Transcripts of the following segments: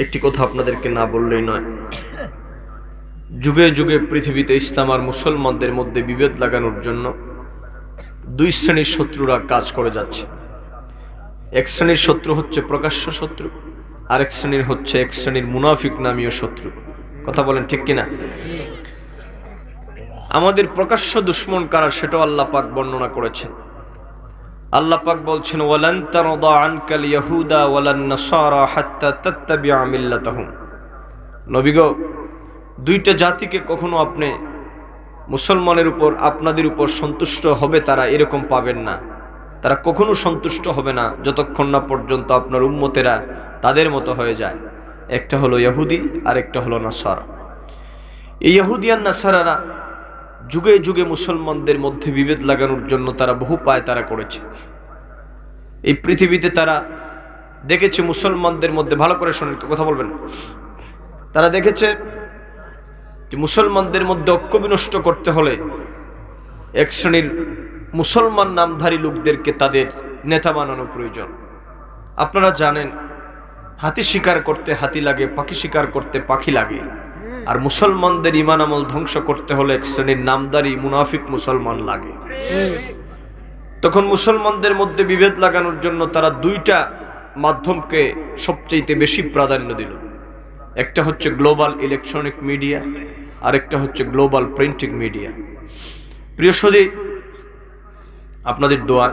একটি কথা আপনাদেরকে না বললেই নয়। যুগে যুগে পৃথিবীতে ইসলাম আর মুসলমানদের মধ্যে বিভেদ লাগানোর জন্য দুই শ্রেণীর শত্রুরা কাজ করে যাচ্ছে। এক শ্রেণীর শত্রু হচ্ছে প্রকাশ্য শত্রু, আর এক শ্রেণীর মুনাফিক নামীয় শত্রু। কথা বলেন ঠিক কিনা? আমাদের প্রকাশ্য দুশমন কারা সেটাও আল্লাহ পাক বর্ণনা করেছেন। আল্লাহ পাক বলছেন, ওয়ালান তারদা আনকাল ইয়াহুদা ওয়ালান নাসারা হাত্তা তাত্তাবিআ মিল্লাতাহুম। নবী গো, দুইটা জাতিকে কখনো আপনি মুসলমানের উপর আপনাদের উপর সন্তুষ্ট হবে তারা এরকম পাবেন না। তারা কখনো সন্তুষ্ট হবে না যতক্ষণ না পর্যন্ত আপনার উম্মতেরা তাদের মতো হয়ে যায়। একটা হলো ইহুদি আর একটা হলো নাসারা। এই ইহুদি আর নাসারারা যুগে যুগে মুসলমানদের মধ্যে বিভেদ লাগানোর জন্য তারা বহু পায়তারা করেছে। এই পৃথিবীতে তারা দেখেছে মুসলমানদের মধ্যে, ভালো করে শুনে কথা বলবেন, তারা দেখেছে যে মুসলমানদের মধ্যে ঐক্য বিনষ্ট করতে হলে এক শ্রেণীর মুসলমান নামধারী লোকদেরকে তাদের নেতা বানানো প্রয়োজন। আপনারা জানেন, হাতি শিকার করতে হাতি লাগে, পাখি শিকার করতে পাখি লাগে। আর মুসলমানদের ঈমান আমল ধ্বংস করতে হলে এক শ্রেণীর নামদারি মুনাফিক মুসলমান লাগে। তখন মুসলমানদের মধ্যে বিভেদ লাগানোর জন্য তারা দুইটা মাধ্যমকে সবচেয়ে বেশি প্রাধান্য দিল। একটা হচ্ছে গ্লোবাল ইলেকট্রনিক মিডিয়া, আর একটা হচ্ছে গ্লোবাল প্রিন্টিং মিডিয়া। প্রিয় সুধী, আপনাদের দোয়া,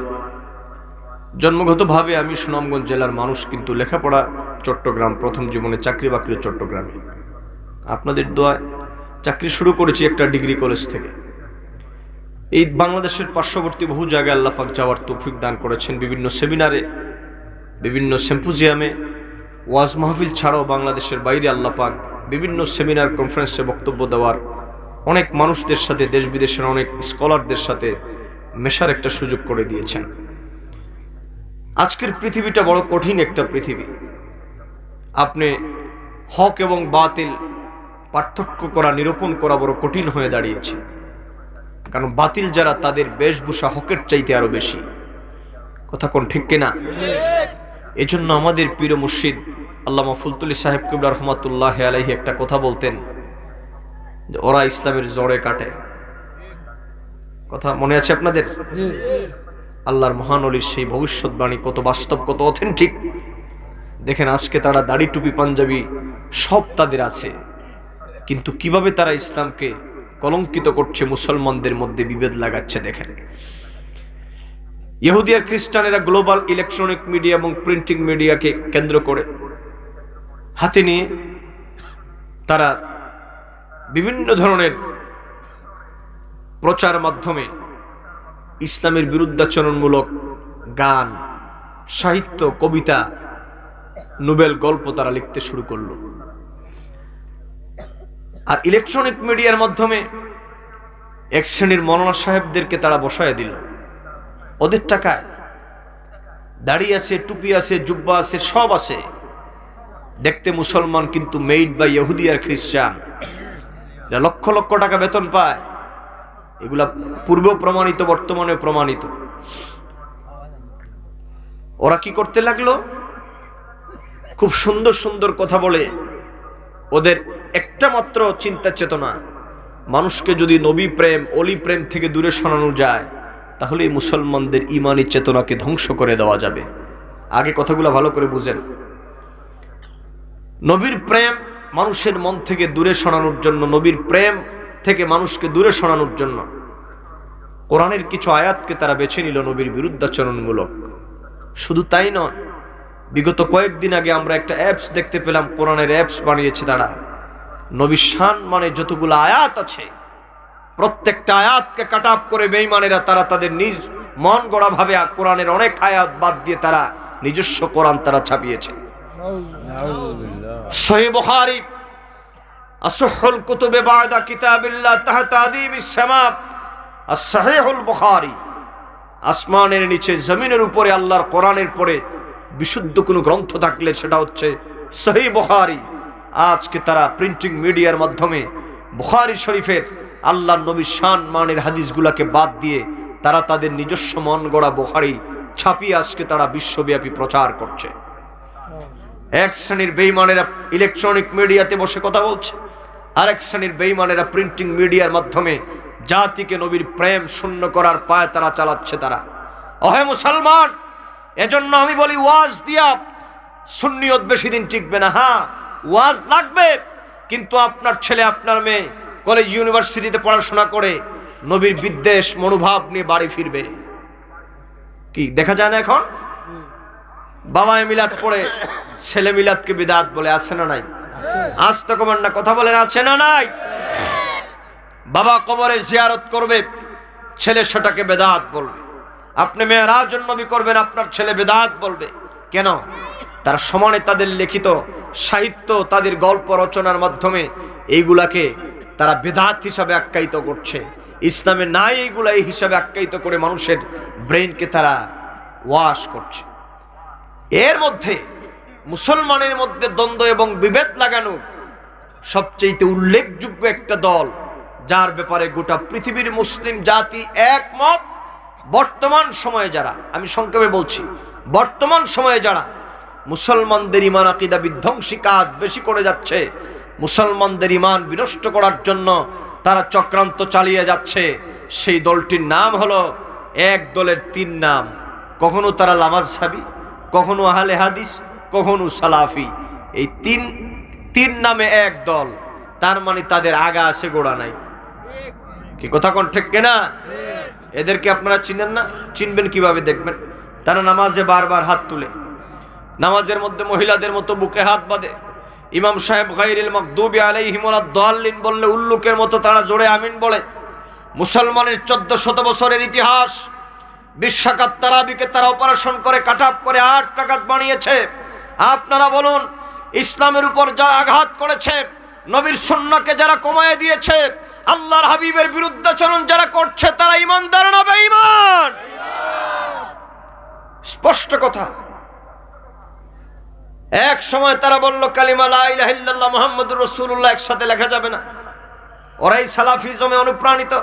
জন্মগতভাবে আমি সুনামগঞ্জ জেলার মানুষ, কিন্তু লেখাপড়া চট্টগ্রাম, প্রথম জীবনে চাকরি বাকরি চট্টগ্রামে। আপনাদের দোয়ায় চাকরি শুরু করেছি একটা ডিগ্রি কলেজ থেকে। এই বাংলাদেশের পার্শ্ববর্তী বহু জায়গায় আল্লাহ পাক যাওয়ার তৌফিক দান করেছেন। বিভিন্ন সেমিনারে, বিভিন্ন সিম্পোজিয়ামে, ওয়াজ মাহফিল ছাড়াও বাংলাদেশের বাইরে আল্লাহ পাক বিভিন্ন সেমিনার কনফারেন্সে বক্তব্য দেওয়ার, অনেক মানুষদের সাথে, দেশ বিদেশের অনেক স্কলারদের সাথে মেশার একটা সুযোগ করে দিয়েছেন। আজকের পৃথিবীটা বড় কঠিন একটা পৃথিবী। আপনি হক এবং বাতিল পার্থক্য করা, নিরূপণ করা বড় কঠিন হয়ে দাঁড়িয়েছে। কারণ বাতিল যারা, তাদের বেশভূষা হকের চাইতে আরো বেশি। কথা কোন ঠিক কিনা? এজন্য আমাদের পীর মুর্শিদ আল্লামা ফুলতুলি সাহেব কিবলা রহমাতুল্লাহ আলাইহি একটা কথা বলতেন যে ওরা ইসলামের জড়ে কাটে। কথা মনে আছে আপনাদের? আল্লাহর মহান ওলির সেই ভবিষ্যৎবাণী কত বাস্তব, কত অথেন্টিক। দেখেন, আজকে তারা দাড়ি টুপি পাঞ্জাবি সব তাদের আছে, কিন্তু কিভাবে তারা ইসলামকে কলঙ্কিত করছে, মুসলমানদের মধ্যে বিভেদ লাগাচ্ছে। দেখেন, ইহুদি আর খ্রিস্টানেরা গ্লোবাল ইলেকট্রনিক মিডিয়া এবং প্রিন্টিং মিডিয়াকে কেন্দ্র করে হাতে নিয়ে তারা বিভিন্ন ধরনের প্রচার মাধ্যমে ইসলামের বিরুদ্ধাচরণমূলক গান, সাহিত্য, কবিতা, নোবেল গল্প তারা লিখতে শুরু করলো। আর ইলেকট্রনিক মিডিয়ার মাধ্যমে এক শ্রেণীর মৌলানা সাহেবদেরকে তারা বসায় দিল। ওদের টাকায় দাড়ি আছে, টুপি আছে, জুব্বা আছে, সব আছে, দেখতে মুসলমান, কিন্তু মেইড বাই ইহুদি আর খ্রিস্টান। লক্ষ লক্ষ টাকা বেতন পায়। এগুলা পূর্বেও প্রমাণিত, বর্তমানে প্রমাণিত। ওরা কি করতে লাগলো? খুব সুন্দর সুন্দর কথা বলে। ওদের একটা মাত্র চিন্তা চেতনা, মানুষকে যদি নবী প্রেম, অলি প্রেম থেকে দূরে সরানো যায়, তাহলে মুসলমানদের ইমানি চেতনাকে ধ্বংস করে দেওয়া যাবে। আগে কথাগুলো ভালো করে বুঝেন। নবীর প্রেম মানুষের মন থেকে দূরে সরানোর জন্য, নবীর প্রেম থেকে মানুষকে দূরে সরানোর জন্য কোরআনের কিছু আয়াতকে তারা বেছে নিল নবীর বিরুদ্ধাচরণমূলক। শুধু তাই নয়, বিগত কয়েকদিন আগে আমরা একটা অ্যাপস দেখতে পেলাম, কোরআনের অ্যাপস বানিয়েছে তারা। নবীর শান মানে যতগুলো আয়াত আছে, প্রত্যেকটা আয়াতকে কাট আপ করে বেঈমানেরা তারা তাদের নিজ মন গড়া ভাবে কোরআনের অনেক আয়াত বাদ দিয়ে তারা নিজস্ব কোরআন তারা ছাপিয়েছে। সহিহ বুখারী, আসহুল কুতুবে বাদা কিতাবিল্লাহ তাহতা আদিবিস সামা, as-সহিহুল বুখারী, আসমানের নিচে জমিনের উপরে আল্লাহর কোরআনের পরে বিশুদ্ধ কোনো গ্রন্থ থাকলে সেটা হচ্ছে সহিহ বুখারী। আজকে তারা প্রিন্টিং মিডিয়ার মাধ্যমে বুখারী শরীফের আল্লাহর নবীর শান মানের হাদিসগুলোকে বাদ দিয়ে তারা তাদের নিজস্ব মন গড়া বুখারী ছাপিয়ে আজকে তারা বিশ্বব্যাপী প্রচার করছে। এক শ্রেণীর বেঈমানেরা ইলেকট্রনিক মিডিয়াতে বসে কথা বলছে, আরেক শ্রেণীর বেঈমানেরা প্রিন্টিং মিডিয়ার মাধ্যমে জাতিকে নবীর প্রেম শূন্য করার পায় তারা চালাচ্ছে। তারা অহে মুসলমান, এজন্য আমি বলি ওয়াজ দিয়া সুন্নিয়ত বেশি দিন টিকবে না। হ্যাঁ, ওয়াজ লাগবে, কিন্তু আপনার ছেলে আপনার মেয়ে কলেজ ইউনিভার্সিটিতে পড়াশোনা করে নবীর বিদ্বেষ মনোভাব নিয়ে বাড়ি ফিরবে। কি দেখা যায় না এখন? বাবায় মিলাদ পড়ে ছেলে মিলাদকে বিদআত বলে, আছে না নাই? আজ তো কমান না, কথা বলেন আছে না নাই? বাবা কবরে জিয়ারত করবে, ছেলে সেটাকে বেদাত বলবে। আপনি মেরাজুন নবী করবেন, আপনার ছেলে বেদাত বলবে। কেন? তারা সমানে তাদের লিখিত সাহিত্য, তাদের গল্প রচনার মাধ্যমে এইগুলাকে তারা বেদাত হিসাবে আখ্যায়িত করছে। ইসলামে নাই এইগুলা, এই হিসাবে আখ্যায়িত করে মানুষের ব্রেইনকে তারা ওয়াশ করছে। এর মধ্যে মুসলমানের মধ্যে দ্বন্দ্ব এবং বিভেদ লাগানো সবচেয়ে উল্লেখযোগ্য একটা দল, যার ব্যাপারে গোটা পৃথিবীর মুসলিম জাতি একমত। বর্তমান সময়ে যারা, আমি সংক্ষেপে বলছি, বর্তমান সময়ে যারা মুসলমানদের ইমান আকীদা বিধ্বংসী কাজ বেশি করে যাচ্ছে, মুসলমানদের ইমান বিনষ্ট করার জন্য তারা চক্রান্ত চালিয়ে যাচ্ছে, সেই দলটির নাম হলো, এক দলের তিন নাম। কখনো তারা লামাযহাবী, কখনো আহলে হাদিস, কখনো সালাফি। এই তিন নামে এক দল, তার মানে তাদের আগা আছে গোড়া নাই। কি কথা কোন ঠিক কিনা? এদেরকে আপনারা চিনেন না? চিনবেন কিভাবে? দেখবেন তারা নামাজে বারবার হাত তুলে, নামাজের মধ্যে মহিলাদের মতো বুকে হাত বাঁধে, ইমাম সাহেব গায়রিল মাগদুবি আলাইহিম ওয়ালাদ-দাল্লিন বললে উল্লুকের মতো তারা জোরে আমিন বলে। মুসলমানের 1400 বছরের ইতিহাস, বিশ্বকাত তারাবিকে তারা অপারেশন করে কাটাপ করে 8 টাকাত বানিয়েছে। আপনারা বলুন, ইসলামের উপর যা আঘাত করেছে, নবীর সুন্নাহকে যারা কমায় দিয়েছে, আল্লাহর হাবিবের বিরুদ্ধাচরণ যারা করছে, তারা ঈমানদার না বেঈমান? স্পষ্ট কথা। এক সময় তারা বলল কালিমা লা ইলাহা ইল্লাল্লাহ মুহাম্মাদুর রাসূলুল্লাহ একসাথে লেখা যাবে না। ওরাই সালাফিজমে অনুপ্রাণিত।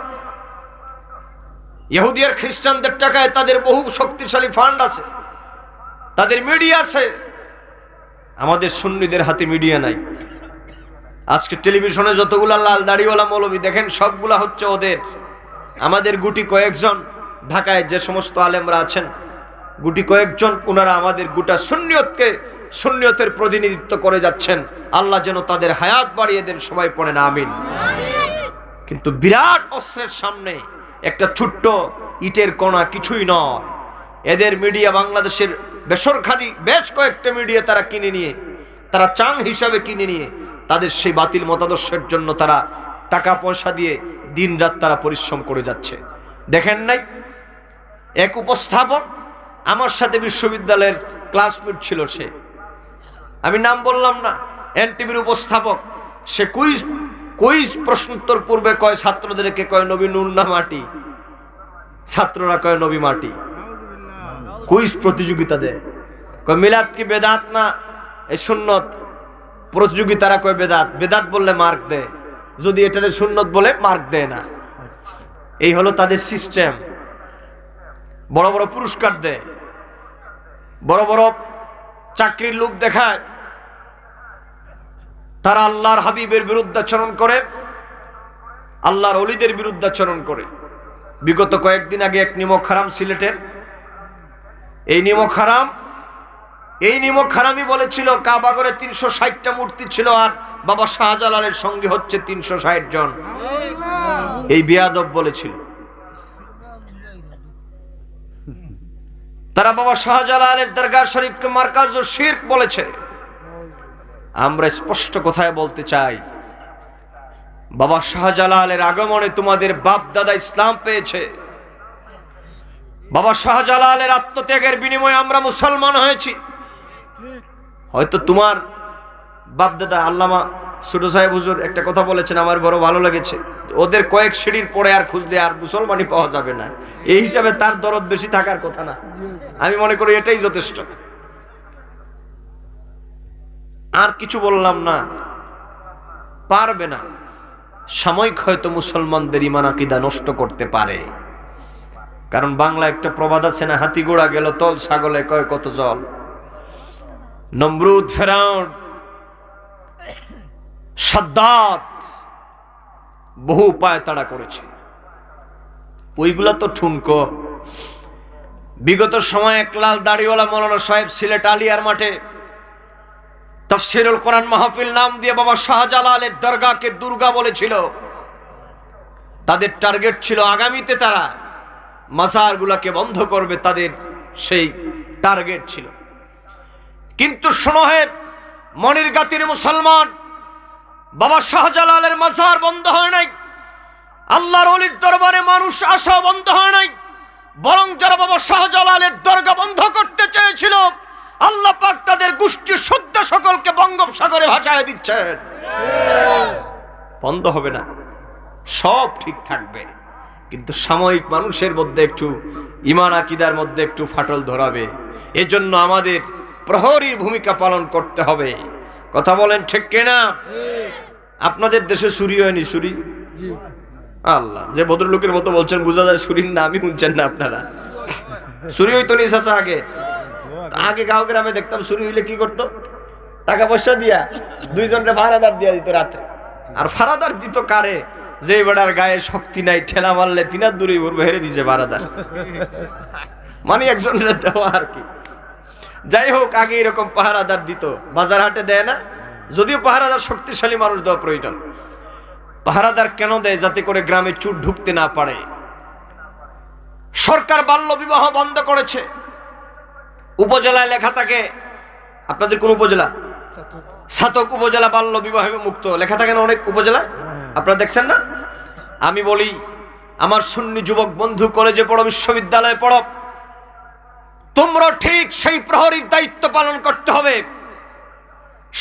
ইহুদি আর খ্রিস্টানদের টাকায় তাদের বহু শক্তিশালী ফান্ড আছে, তাদের মিডিয়া আছে। আমাদের সুন্নিদের হাতে মিডিয়া নাই। আজকে টেলিভিশনে যতগুলা লাল দাড়িওয়ালা মৌলবী দেখেন, সবগুলা হচ্ছে ওদের। আমাদের গুটি কয়েকজন ঢাকায় যে সমস্ত আলেমরা আছেন, গুটি কয়েকজন, ওনারা আমাদের গোটা সুন্নিয়তের প্রতিনিধিত্ব করে যাচ্ছেন। আল্লাহ যেন তাদের হায়াত বাড়িয়ে দেন, সবাই পড়েন আমিন। কিন্তু বিরাট অস্ত্রের সামনে একটা ছোট্ট ইটের কণা কিছুই নয়। এদের মিডিয়া বাংলাদেশের বেসরকারি বেশ কয়েকটা মিডিয়া তারা কিনে নিয়ে, তারা চাং হিসাবে কিনে নিয়ে, তাদের সেই বাতিল মতাদর্শের জন্য তারা টাকা পয়সা দিয়ে দিন রাত তারা পরিশ্রম করে যাচ্ছে। দেখেন নাই, এক উপস্থাপক আমার সাথে বিশ্ববিদ্যালয়ের ক্লাসমেট ছিল, সে, আমি নাম বললাম না, এনটিভির উপস্থাপক। সে কুইজ প্রশ্নোত্তর পূর্বে কয় ছাত্রদেরকে, কয় নবী নূর না মাটি? ছাত্ররা কয় নবী মাটি। কুইজ প্রতিযোগিতা দেয়, কয় মিলাদ কি বেদাত না এই সুন্নত? প্রতিযোগিতারা কয় বেদাত। বেদাত বললে মার্ক দেয়, যদি এটারে সুন্নত বলে মার্ক দেয় না। এই হলো তাদের সিস্টেম। বড় বড় পুরস্কার দেয়, বড় বড় চাকরির লোক দেখায়। তারা আল্লাহর হাবিবের বিরুদ্ধাচরণ করে, আল্লাহর ওলিদের বিরুদ্ধাচরণ করে। বিগত কয়েকদিন আগে এক নিমক হারাম সিলেটের, এই নিমক হারামই বলেছিল কাবাগরে 360টা মূর্তি ছিল, আর বাবা শাহজালালের সঙ্গে হচ্ছে 360 জন। এই বেয়াদব বলেছিল। তারা বাবা শাহজালালের দরগা শরীফকে মারকাজ ও শিরক বলেছে। আমরা স্পষ্ট কথায় বলতে চাই, বাবা শাহজালালের আগমনে তোমাদের বাপ দাদা ইসলাম পেয়েছে। বাবা শাহজালালের আত্মত্যাগের বিনিময়ে আমরা মুসলমান হয়েছি। হয়তো তোমার বাপ দাদা আল্লামা ছোট সাহেব হুজুর একটা কথা বলেছেন, আমার বড় ভালো লেগেছে, ওদের কয়েক সিঁড়ির পরে আর খুঁজলে আর মুসলমানই পাওয়া যাবে না। এই হিসাবে তার দরদ বেশি থাকার কথা না। আমি মনে করি এটাই যথেষ্ট। আর কিছু বললাম না, পারবে না। সাময়িক হয়তো মুসলমানদের ঈমান আকীদা নষ্ট করতে পারে, কারণ বাংলা একটা প্রবাদ আছে না, হাতি ঘোড়া গেল তল, ছাগলে কয় কত জল। নমরুদ, ফেরাউন, সাদ্দাত বহু পায় তাড়া করেছে, ওইগুলা তো ঠুনকো। বিগত সময় এক লাল দাড়িওয়ালা মৌলানা সাহেব সিলেট আলিয়ার মাঠে তাফসীরুল কোরআন মাহফিল নাম দিয়ে বাবা শাহজালালের দরগাকে দুর্গা বলেছিল। তাদের টার্গেট ছিল আগামীতে তারা মাজারগুলোকে বন্ধ করবে, তাদের সেই টার্গেট ছিল। কিন্তু শোনো হে মনির গাতির মুসলমান, বাবা শাহজালালের মাজার বন্ধ হয় নাই, আল্লাহর ওলির দরবারে মানুষ আসা বন্ধ হয় নাই, বরং যারা বাবা শাহজালালের দরগা বন্ধ করতে চেয়েছিল আল্লাহ পাক তাদের গোষ্ঠী শুদ্ধ সকলকে বঙ্গোপসাগরে ভাসায় দিচ্ছেন। বন্ধ হবে না, সব ঠিক থাকবে, কিন্তু সাময়িক মানুষের মধ্যে একটু ঈমান আকীদার মধ্যে একটু ফাটল ধরাবে। এজন্য আমাদের প্রহরীর ভূমিকা পালন করতে হবে। কথা বলেন ঠিক কিনা? আপনাদের দেশে চুরি হয়নি? চুরি আল্লাহ, যে ভদ্রলোকের মতো বলছেন বোঝা যায় চুরির নামই শুনছেন না আপনারা। চুরি হইতো নি চাচা? আগে গাঁও গ্রামে দেখতাম চুরি হইলে কি করতো, টাকা পয়সা দিয়া দুইজনকে ফারাদার দিয়া দিত রাত্রে। আর ফারাদার দিত কারে? যে বেড়ার গায়ে শক্তি নাই, ঠেলা মারলে তিনার দূরে উড়বে, হেরে দিছে ফারাদার, মানে একজনের দেওয়া আর কি। যাই হোক, আগে এরকম পাহারাদার দিত, বাজার হাটে দেয় না, যদিও পাহারাদার শক্তিশালী মানুষ দেওয়া প্রয়োজন। পাহারাদার কেন দেয়? যাতে করে গ্রামে চুর ঢুকতে না পারে। সরকার বাল্য বিবাহ বন্ধ করেছে। উপজেলায় লেখা থাকে, আপনাদের কোন উপজেলা? ছাতক উপজেলা বাল্য বিবাহ মুক্ত লেখা থাকে না অনেক উপজেলায়, আপনারা দেখছেন না? আমি বলি, আমার সুন্নি যুবক বন্ধু, কলেজে পড়ো, বিশ্ববিদ্যালয়ে পড়ো, তোমরা ঠিক সেই প্রহরীর দায়িত্ব পালন করতে হবে।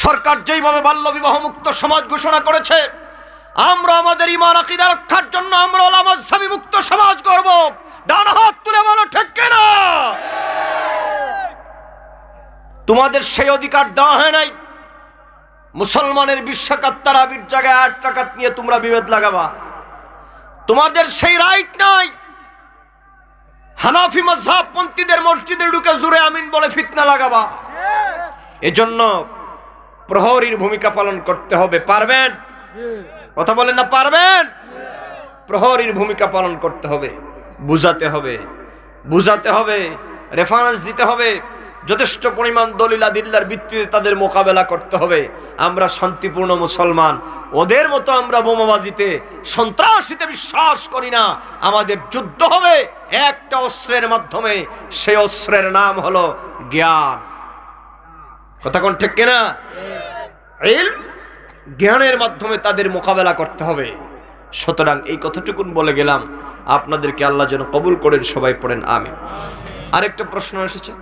সরকার যেইভাবে বাল্য বিবাহ মুক্ত সমাজ ঘোষণা করেছে, আমরা আমাদের ঈমান আকীদা রক্ষার জন্য আমরা ওলামাযহাবী মুক্ত সমাজ করব। ডান হাত তুলে বলো ঠিক কিনা? তোমাদের সেই অধিকার দেওয়া হয় নাই। মুসলমানের বিশ্বাকাত তারাবির জায়গায় 8 টাকাত নিয়ে তোমরা বিভেদ লাগাবা, তোমাদের সেই রাইট নাই। হানাফি মাযহাব পন্থীদের মসজিদে ঢুকে জুরে আমিন বলে ফিতনা লাগাবা। এজন্য প্রহরীর ভূমিকা পালন করতে হবে। পারবেন? কথা বলেন না পারবেন? প্রহরীর ভূমিকা পালন করতে হবে, বুঝাতে হবে, বুঝাতে হবে, রেফারেন্স দিতে হবে, যথেষ্ট পরিমাণ দলিল আদিল্লার ভিত্তিতে তাদের মোকাবেলা করতে হবে। আমরা শান্তিপূর্ণ মুসলমান, ওদের মতো আমরা বোমাবাজিতে সন্ত্রাসীতে বিশ্বাস করি না। আমাদের যুদ্ধ হবে একটা অস্ত্রের মাধ্যমে, সেই অস্ত্রের নাম হলো জ্ঞান। কথা কোন ঠিক কিনা? ইলম, জ্ঞানের মাধ্যমে তাদের মোকাবেলা করতে হবে। সুতরাং এই কথাটুকুন বলে গেলাম, আপনাদেরকে আল্লাহ যেন কবুল করেন। সবাই পড়েন আমিন। আরেকটা প্রশ্ন এসেছে,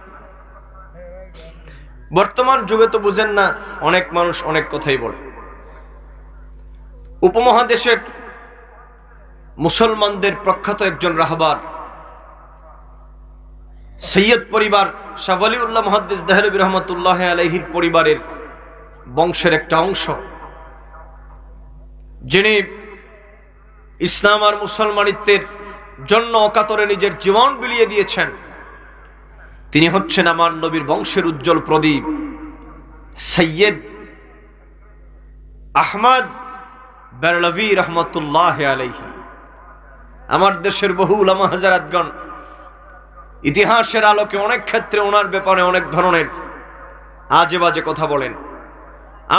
বর্তমান যুগে তো বুঝেন না, অনেক মানুষ অনেক কথাই বলে। উপমহাদেশের মুসলমানদের প্রখ্যাত একজন রাহবার, সৈয়দ পরিবার, শাহ ওয়ালিউল্লাহ মুহাদ্দিস দেহলভী রহমাতুল্লাহ আলাইহির পরিবারের বংশের একটা অংশ, যিনি ইসলাম আর মুসলমানিত্বের জন্য অকাতরে নিজের জীবন বিলিয়ে দিয়েছেন, তিনি হচ্ছেন আমার নবীর বংশের উজ্জ্বল প্রদীপ সৈয়দ আহমদ বেরলভী রহমতুল্লাহ আলাইহি। আমার দেশের বহু উলামা হাজারাতগণ ইতিহাসের আলোকে অনেক ক্ষেত্রে ওনার ব্যাপারে অনেক ধরনের আজে বাজে কথা বলেন।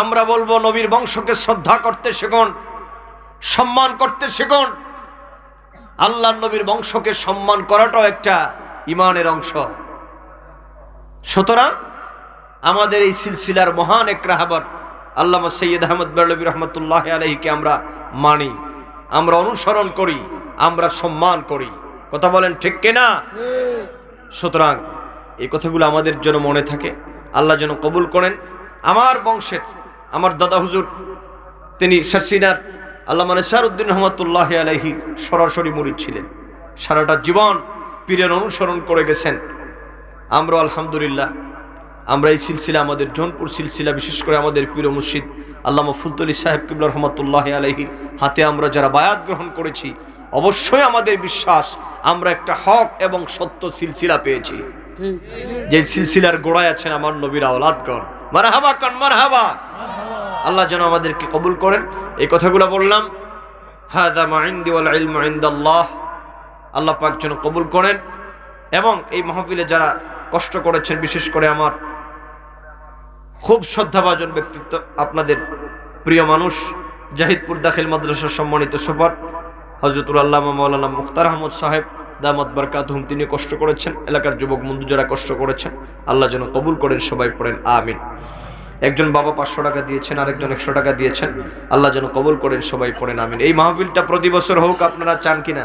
আমরা বলবো, নবীর বংশকে শ্রদ্ধা করতে শিখুন, সম্মান করতে শিখুন। আল্লাহর নবীর বংশকে সম্মান করাটাও একটা ঈমানের অংশ। সুতরাং আমাদের এই সিলসিলার মহান এক রাহবার আল্লামা সৈয়দ আহমদ বেরলভী রহমতুল্লাহ আলাইহিকে আমরা মানি, আমরা অনুসরণ করি, আমরা সম্মান করি। কথা বলেন ঠিক কিনা? সুতরাং এই কথাগুলো আমাদের জন্য মনে থাকে, আল্লাহ যেন কবুল করেন। আমার বংশের আমার দাদা হুজুর, তিনি সারসিনার আল্লামা নেসারউদ্দিন রহমতুল্লাহ আলাইহি সরাসরি মুরিদ ছিলেন, সারাটা জীবন পীরের অনুসরণ করে গেছেন। আমরা আলহামদুলিল্লাহ, আমরা এই সিলসিলা, আমাদের জৌনপুর সিলসিলা, বিশেষ করে আমাদের পীর মুর্শিদ আল্লামা ফুলতলি সাহেব কিবলা রহমতুল্লাহ আলাইহির হাতে আমরা যারা বায়াত গ্রহণ করেছি, অবশ্যই আমাদের বিশ্বাস আমরা একটা হক এবং সত্য সিলসিলা পেয়েছি, যে সিলসিলার গোড়ায় আছেন আমার নবীর আওলাদগণ। মারহাবা কান মারহাবা। আল্লাহ যেন আমাদেরকে কবুল করেন। এই কথাগুলো বললাম, হাযা মা ইনদি ওয়াল ইলমু ইনদাল্লাহ। আল্লাহ পাক যেন কবুল করেন। এবং এই মাহফিলে যারা কষ্ট করেছেন, বিশেষ করে আমার খুব শ্রদ্ধাভাজন ব্যক্তিত্ব, আপনাদের প্রিয় মানুষ, জাহিদপুর দাখিল মাদ্রাসার সম্মানিত সুপার হযরতুল আল্লামা মাওলানা মুখতার আহমদ সাহেব দামাত বারকাতুহুম, তিনি কষ্ট করেছেন। এলাকার যুবক বন্ধু যারা কষ্ট করেছেন, আল্লাহ যেন কবুল করেন। সবাই পড়েন আমিন। একজন বাবা 500 টাকা দিয়েছেন, আরেকজন 100 টাকা দিয়েছেন। আল্লাহ যেন কবুল করেন। সবাই পড়েন আমিন। এই মাহফিলটা প্রতি বছর হোক, আপনারা চান কিনা?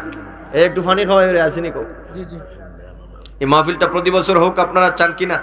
এই একটু ফানি খাওয়াই আসেনি কো। এই মাহফিলটা প্রতি বছর হোক, আপনারা চান কিনা?